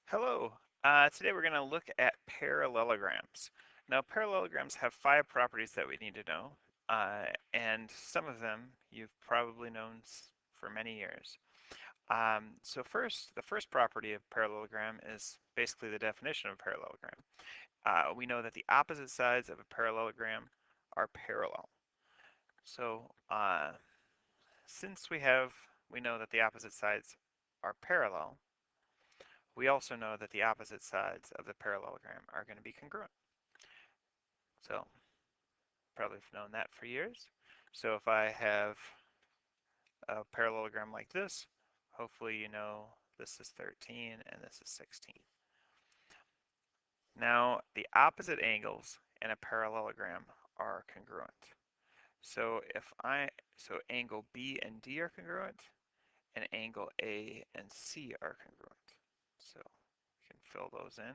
Hello. Today we're going to look at parallelograms. Now, parallelograms have 5 properties that we need to know, and some of them you've probably known for many years. So first, the first property of parallelogram is basically the definition of a parallelogram. We know that the opposite sides of a parallelogram are parallel. So since we know that the opposite sides are parallel, we also know that the opposite sides of the parallelogram are going to be congruent. So probably have known that for years. So if I have a parallelogram like this, hopefully you know this is 13 and this is 16. Now the opposite angles in a parallelogram are congruent. So angle B and D are congruent, and angle A and C are congruent. So we can fill those in.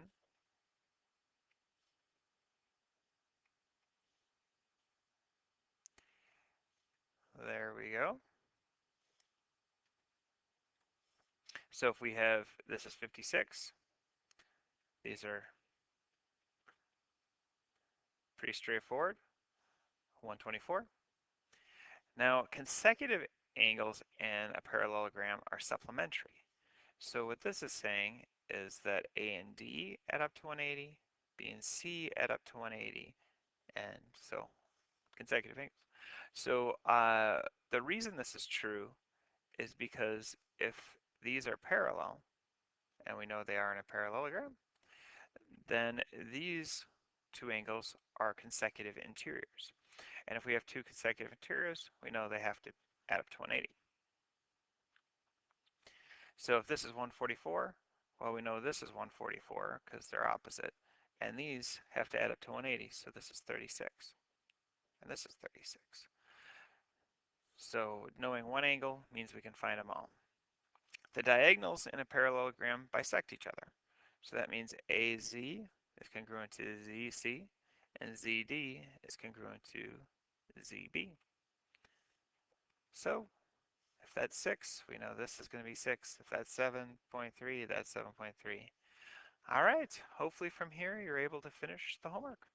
There we go. So if we have, this is 56, these are pretty straightforward, 124. Now consecutive angles in a parallelogram are supplementary. So what this is saying is that A and D add up to 180, B and C add up to 180, and so consecutive angles. So the reason this is true is because if these are parallel, and we know they are in a parallelogram, then these two angles are consecutive interiors. And if we have two consecutive interiors, we know they have to add up to 180. So if this is 144, well, we know this is 144 because they're opposite. And these have to add up to 180, so this is 36. And this is 36. So knowing one angle means we can find them all. The diagonals in a parallelogram bisect each other. So that means AZ is congruent to ZC, and ZD is congruent to ZB. So if that's 6, we know this is going to be 6. If that's 7.3, that's 7.3. All right, hopefully from here you're able to finish the homework.